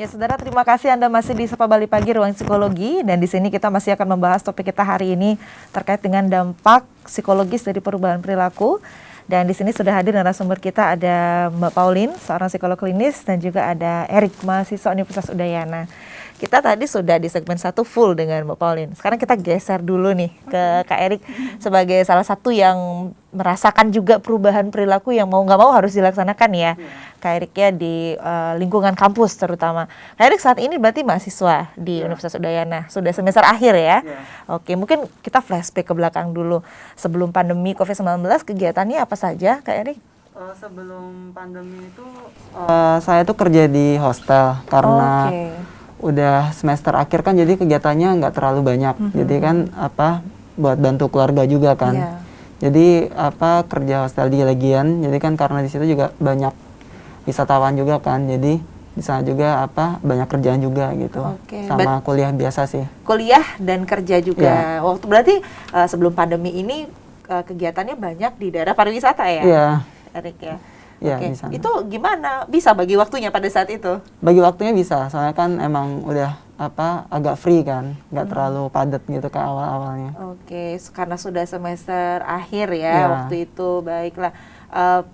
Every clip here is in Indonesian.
Ya, saudara, terima kasih Anda masih di Sapa Bali Pagi Ruang Psikologi, dan di sini kita masih akan membahas topik kita hari ini terkait dengan dampak psikologis dari perubahan perilaku. Dan di sini sudah hadir narasumber kita, ada Mbak Pauline, seorang psikolog klinis, dan juga ada Erik, mahasiswa Universitas Udayana. Kita tadi sudah di segmen 1 full dengan Mbak Pauline. Sekarang kita geser dulu nih ke Kak Erik sebagai salah satu yang merasakan juga perubahan perilaku yang mau nggak mau harus dilaksanakan ya. Kak Erik ya di lingkungan kampus terutama. Kak Erik saat ini berarti mahasiswa di Universitas Udayana. Sudah semester akhir ya. Oke, mungkin kita flashback ke belakang dulu. Sebelum pandemi COVID-19 kegiatannya apa saja Kak Erik? Sebelum pandemi itu saya tuh kerja di hostel karena udah semester akhir kan, jadi kegiatannya nggak terlalu banyak. Jadi kan buat bantu keluarga juga kan. Jadi kerja hostel di Legian. Jadi kan karena di situ juga banyak wisatawan juga kan. Jadi di sana juga banyak kerjaan juga gitu. Sama kuliah biasa sih. Kuliah dan kerja juga. Waktu berarti sebelum pandemi ini kegiatannya banyak di daerah pariwisata ya? Iya. Erik ya. Iya, di sana. Itu gimana bisa bagi waktunya pada saat itu? Bagi waktunya bisa, soalnya kan emang udah agak free kan, nggak terlalu padat gitu kayak awal-awalnya. Oke, karena sudah semester akhir ya waktu itu. Baiklah,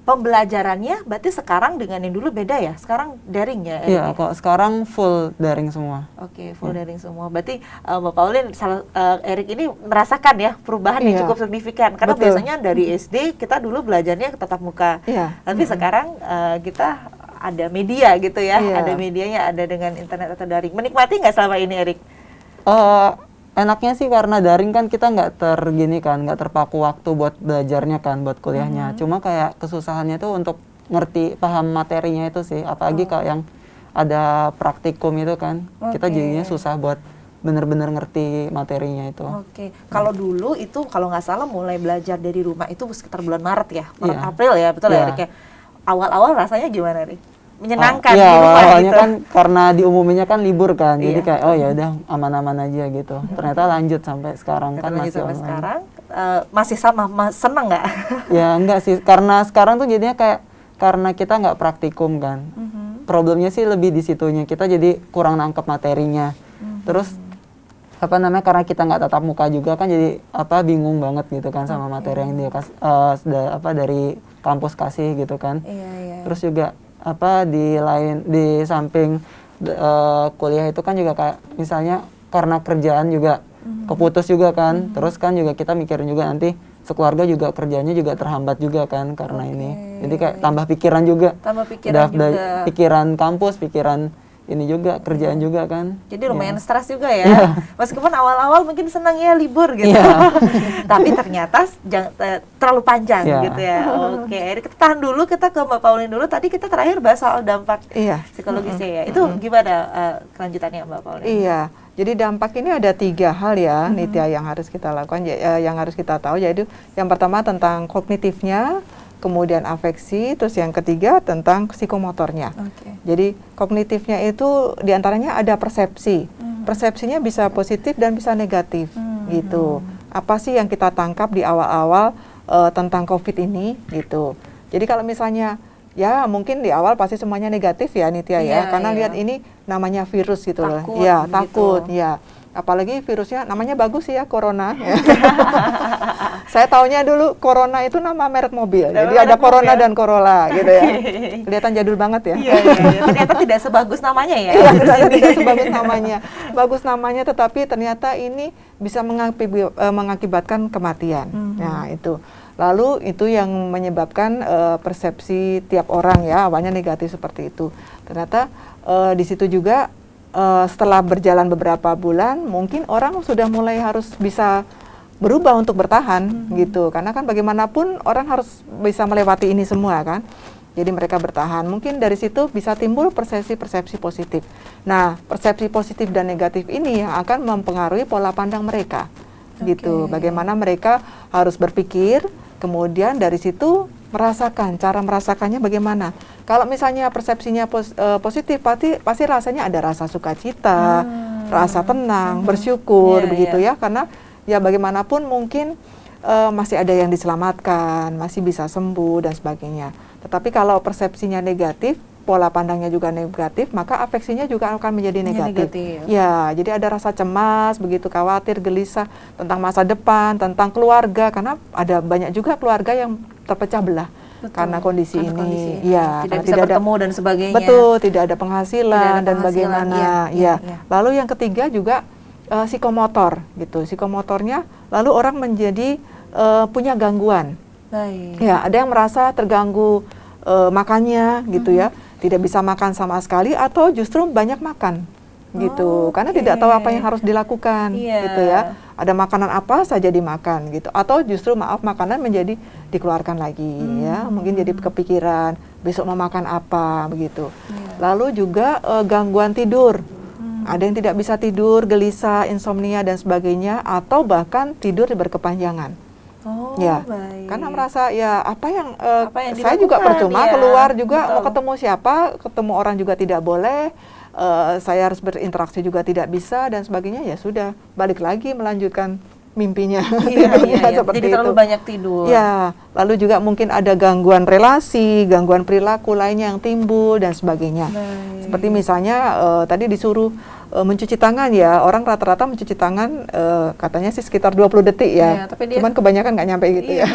pembelajarannya berarti sekarang dengan yang dulu beda ya? Sekarang daring ya? Iya, kok sekarang full daring semua. Oke, full daring semua. Berarti Mbak Pauline, Erik ini merasakan ya perubahan yang cukup signifikan. Karena biasanya dari SD kita dulu belajarnya tatap muka. Tapi sekarang kita ada media gitu ya, ada medianya, ada dengan internet atau daring. Menikmati nggak selama ini, Erik? Enaknya sih karena daring kan kita nggak nggak terpaku waktu buat belajarnya kan, buat kuliahnya. Cuma kayak kesusahannya tuh untuk ngerti, paham materinya itu sih. Apalagi kayak yang ada praktikum itu kan, kita jadinya susah buat bener-bener ngerti materinya itu. Kalau dulu itu kalau nggak salah mulai belajar dari rumah itu sekitar bulan Maret ya, Maret April ya, betul ya, Erik ya? Awal-awal rasanya gimana, Erik? Menyenangkan di rumah awalnya gitu. Kan karena diumuminya kan libur kan, jadi kayak oh ya udah aman-aman aja gitu. Ternyata lanjut sampai sekarang kan masih sampai sekarang masih sama, seneng nggak? Ya enggak sih, karena sekarang tuh jadinya kayak karena kita nggak praktikum kan. Problemnya sih lebih di situnya, kita jadi kurang nangkep materinya. Terus karena kita nggak tatap muka juga kan, jadi bingung banget gitu kan sama materi yang dia dari kampus kasih gitu kan. Terus juga di samping kuliah itu kan juga kayak misalnya karena kerjaan juga keputus juga kan. Terus kan juga kita mikirin juga nanti sekeluarga juga kerjanya juga terhambat juga kan karena ini. Jadi kayak tambah pikiran juga. Pikiran kampus, pikiran ini juga kerjaan juga kan. Jadi lumayan stres juga ya. Meskipun awal-awal mungkin senang ya libur gitu. Tapi ternyata terlalu panjang gitu ya. Oke, Erik, kita tahan dulu, kita ke Mbak Pauline dulu. Tadi kita terakhir bahas soal dampak psikologisnya ya. Itu gimana kelanjutannya Mbak Pauline? Iya. Jadi dampak ini ada 3 hal ya, Nitya, yang harus kita lakukan, yang harus kita tahu. Yaitu yang pertama tentang kognitifnya, kemudian afeksi, terus yang ketiga tentang psikomotornya. Jadi kognitifnya itu diantaranya ada persepsi. Persepsinya bisa positif dan bisa negatif gitu. Apa sih yang kita tangkap di awal-awal tentang COVID ini gitu. Jadi kalau misalnya ya mungkin di awal pasti semuanya negatif ya, Nitya ya, karena lihat ini namanya virus gitu loh. Ya, takut ya. Apalagi virusnya namanya bagus sih ya, Corona. Saya taunya dulu Corona itu nama merek mobil. Jadi ada Corona dan Corolla gitu ya. Kelihatan jadul banget ya. Ternyata tidak sebagus namanya ya. Tidak sebagus namanya. Bagus namanya, tetapi ternyata ini bisa mengakibatkan kematian. Nah, itu. Lalu itu yang menyebabkan persepsi tiap orang ya, awalnya negatif seperti itu. Ternyata di situ juga setelah berjalan beberapa bulan, mungkin orang sudah mulai harus bisa berubah untuk bertahan gitu. Karena kan bagaimanapun orang harus bisa melewati ini semua kan. Jadi mereka bertahan. Mungkin dari situ bisa timbul persepsi positif. Nah, persepsi positif dan negatif ini yang akan mempengaruhi pola pandang mereka. Gitu. Bagaimana mereka harus berpikir, kemudian dari situ cara merasakannya bagaimana. Kalau misalnya persepsinya positif, pasti rasanya ada rasa sukacita, rasa tenang, bersyukur, begitu ya. Karena ya bagaimanapun mungkin masih ada yang diselamatkan, masih bisa sembuh dan sebagainya. Tetapi kalau persepsinya negatif, pola pandangnya juga negatif, maka afeksinya juga akan menjadi negatif. Ya, jadi ada rasa cemas, begitu khawatir, gelisah tentang masa depan, tentang keluarga, karena ada banyak juga keluarga yang terpecah belah. Betul, karena kondisi ini. Ya, tidak bisa bertemu dan sebagainya. Betul, tidak ada penghasilan dan bagaimana. Ya. Lalu yang ketiga juga psikomotor gitu. Psikomotornya lalu orang menjadi punya gangguan. Baik. Ya, ada yang merasa terganggu makannya gitu ya, tidak bisa makan sama sekali atau justru banyak makan gitu, karena tidak tahu apa yang harus dilakukan gitu ya. Ada makanan apa saja dimakan gitu, atau justru makanan menjadi dikeluarkan lagi ya, mungkin jadi kepikiran besok mau makan apa begitu. Lalu juga gangguan tidur. Ada yang tidak bisa tidur, gelisah, insomnia dan sebagainya, atau bahkan tidur berkepanjangan. Baik. Karena merasa ya apa yang saya juga percuma keluar juga, mau ketemu siapa, ketemu orang juga tidak boleh, saya harus berinteraksi juga tidak bisa dan sebagainya, ya sudah balik lagi melanjutkan mimpinya. Seperti jadi terlalu banyak tidur. Ya, lalu juga mungkin ada gangguan relasi, gangguan perilaku lainnya yang timbul dan sebagainya. Seperti misalnya tadi disuruh mencuci tangan ya, orang rata-rata mencuci tangan katanya sih sekitar 20 detik ya, tapi cuman kebanyakan nggak nyampe gitu ya.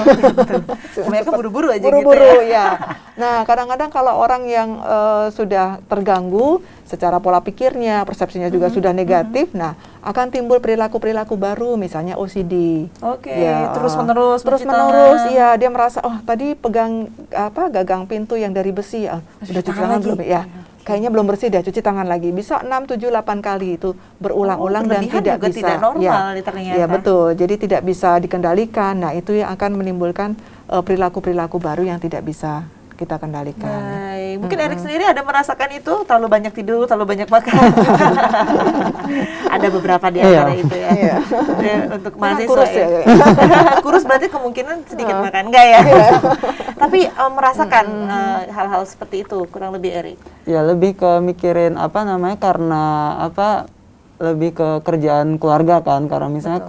Kebanyakan buru-buru aja buru-buru gitu ya. Nah, kadang-kadang kalau orang yang sudah terganggu secara pola pikirnya, persepsinya juga sudah negatif, nah akan timbul perilaku-perilaku baru, misalnya OCD. Terus-menerus, ya, dia merasa tadi pegang gagang pintu yang dari besi, udah cuci tangan belum ya? Kayaknya belum bersih deh, cuci tangan lagi. Bisa 6, 7, 8 kali itu berulang-ulang dan tidak bisa. Tidak normal ternyata. Ya betul, jadi tidak bisa dikendalikan. Nah itu yang akan menimbulkan perilaku-perilaku baru yang tidak bisa kita kendalikan. Baik. Mungkin Erik sendiri ada merasakan itu, terlalu banyak tidur, terlalu banyak makan. Ada beberapa di antara itu ya. Untuk mahasiswa kurus ya. Kurus berarti kemungkinan sedikit makan, enggak ya? Tapi merasakan hal-hal seperti itu kurang lebih Erik. Ya lebih ke mikirin karena lebih ke kerjaan keluarga kan, karena misalnya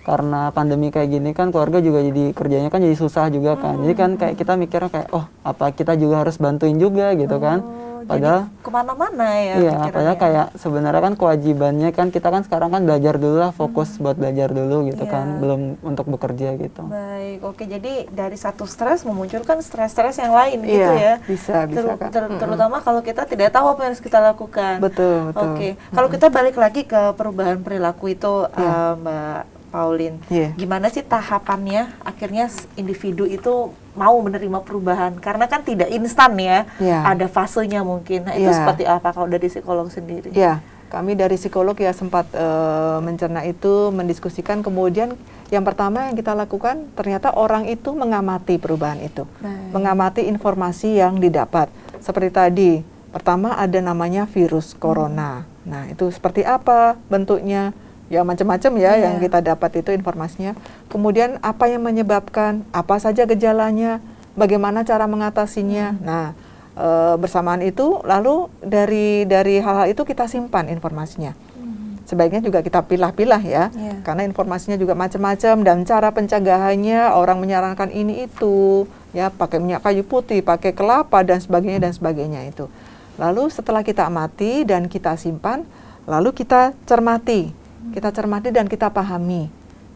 karena pandemi kayak gini kan keluarga juga jadi kerjanya kan jadi susah juga kan. Jadi kan kayak kita mikirnya kayak apa kita juga harus bantuin juga gitu kan. Padahal kemana-mana ya. Iya, padahal kayak sebenarnya kan kewajibannya kan kita kan sekarang kan belajar dulu lah, fokus buat belajar dulu gitu kan, belum untuk bekerja gitu. Baik, oke, jadi dari satu stres memunculkan stres-stres yang lain gitu ya. Bisa kan. Terutama kalau kita tidak tahu apa yang harus kita lakukan. Betul. Oke, kalau kita balik lagi ke perubahan perilaku itu, Mbak Pauline, gimana sih tahapannya akhirnya individu itu mau menerima perubahan, karena kan tidak instan ya, ada fasenya mungkin. Nah itu seperti apa kalau dari psikolog sendiri? Ya, kami dari psikolog ya sempat mencerna itu, mendiskusikan, kemudian yang pertama yang kita lakukan ternyata orang itu mengamati perubahan itu, mengamati informasi yang didapat. Seperti tadi, pertama ada namanya virus corona. Nah itu seperti apa bentuknya? Ya macam-macam ya yang kita dapat itu informasinya. Kemudian apa yang menyebabkan, apa saja gejalanya, bagaimana cara mengatasinya. Nah bersamaan itu lalu dari hal-hal itu kita simpan informasinya. Sebaiknya juga kita pilah-pilah ya, karena informasinya juga macam-macam dan cara pencegahannya orang menyarankan ini itu ya, pakai minyak kayu putih, pakai kelapa dan sebagainya itu. Lalu setelah kita amati dan kita simpan, lalu kita cermati. Kita cermati dan kita pahami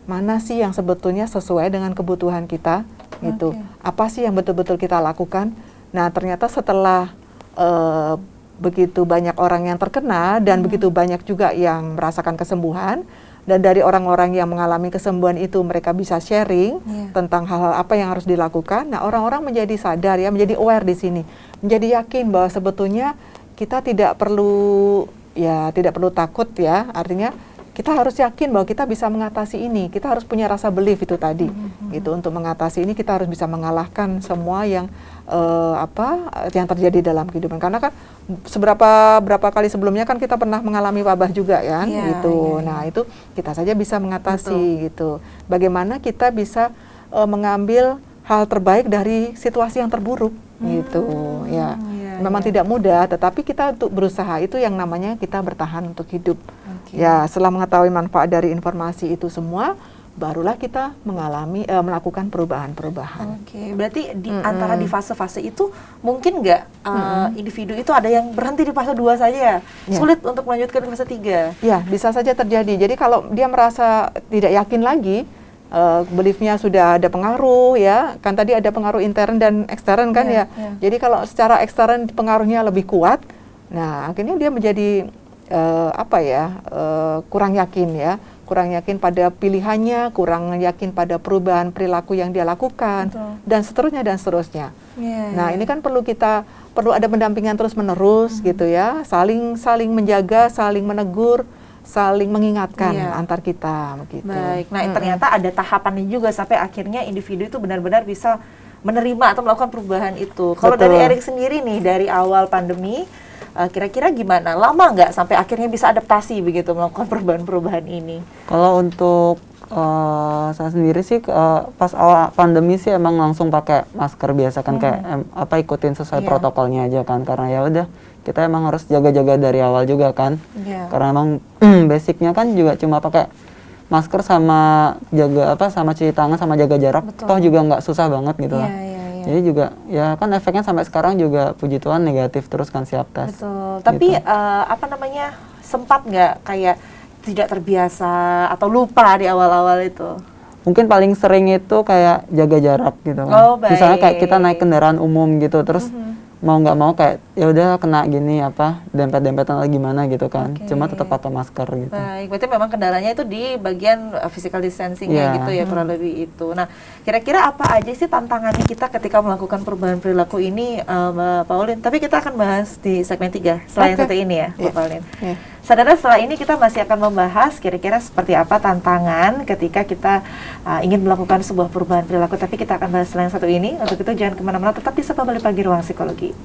mana sih yang sebetulnya sesuai dengan kebutuhan kita gitu. Apa sih yang betul-betul kita lakukan. Nah ternyata setelah begitu banyak orang yang terkena dan begitu banyak juga yang merasakan kesembuhan, dan dari orang-orang yang mengalami kesembuhan itu mereka bisa sharing tentang hal-hal apa yang harus dilakukan. Nah orang-orang menjadi sadar ya, menjadi aware di sini, menjadi yakin bahwa sebetulnya kita tidak perlu takut ya, artinya kita harus yakin bahwa kita bisa mengatasi ini. Kita harus punya rasa belief itu tadi. Gitu, untuk mengatasi ini kita harus bisa mengalahkan semua yang yang terjadi dalam kehidupan. Karena kan berapa kali sebelumnya kan kita pernah mengalami wabah juga ya, gitu. Nah, itu kita saja bisa mengatasi gitu. Bagaimana kita bisa mengambil hal terbaik dari situasi yang terburuk gitu ya. Memang tidak mudah, tetapi kita untuk berusaha, itu yang namanya kita bertahan untuk hidup. Ya, setelah mengetahui manfaat dari informasi itu semua, barulah kita mengalami melakukan perubahan-perubahan. Oke, berarti di antara di fase-fase itu mungkin nggak individu itu ada yang berhenti di fase 2 saja, sulit untuk melanjutkan ke fase 3? Ya, bisa saja terjadi. Jadi kalau dia merasa tidak yakin lagi, beliefnya sudah ada pengaruh ya, kan tadi ada pengaruh intern dan ekstern kan ya. Jadi kalau secara ekstern pengaruhnya lebih kuat, nah akhirnya dia menjadi kurang yakin ya. Kurang yakin pada pilihannya, kurang yakin pada perubahan perilaku yang dia lakukan, dan seterusnya dan seterusnya. Nah, ini kan perlu ada pendampingan terus-menerus gitu ya, saling menjaga, saling menegur, saling mengingatkan antar kita begitu. Baik. Nah, ternyata ada tahapannya juga sampai akhirnya individu itu benar-benar bisa menerima atau melakukan perubahan itu. Kalau dari Erik sendiri nih, dari awal pandemi, kira-kira gimana? Lama nggak sampai akhirnya bisa adaptasi begitu melakukan perubahan-perubahan ini? Kalau untuk saya sendiri sih pas awal pandemi sih emang langsung pakai masker biasa kan, kayak ikutin sesuai protokolnya aja kan, karena ya udah kita emang harus jaga-jaga dari awal juga kan. Karena emang basicnya kan juga cuma pakai masker sama sama cuci tangan sama jaga jarak. Toh juga nggak susah banget gitu lah. Jadi juga ya kan efeknya sampai sekarang juga puji Tuhan negatif terus kan, siap tes. Betul. Tapi gitu. Sempat nggak kayak tidak terbiasa atau lupa di awal-awal itu? Mungkin paling sering itu kayak jaga jarak gitu kan. Misalnya kayak kita naik kendaraan umum gitu, terus mau nggak mau kayak ya udah kena gini dempet-dempetan atau gimana gitu kan. Cuma tetap pakai masker gitu. Baik, berarti memang kendalanya itu di bagian physical distancing gitu ya, kurang lebih itu. Nah, kira-kira apa aja sih tantangannya kita ketika melakukan perubahan perilaku ini, Mbak Pauline? Tapi kita akan bahas di segmen 3 setelah yang satu ini ya, Mbak Pauline. Saudara, setelah ini kita masih akan membahas kira-kira seperti apa tantangan ketika kita ingin melakukan sebuah perubahan perilaku. Tapi kita akan bahas setelah yang satu ini. Untuk itu jangan kemana-mana, tetap di Sapa Bali Pagi Ruang Psikologi.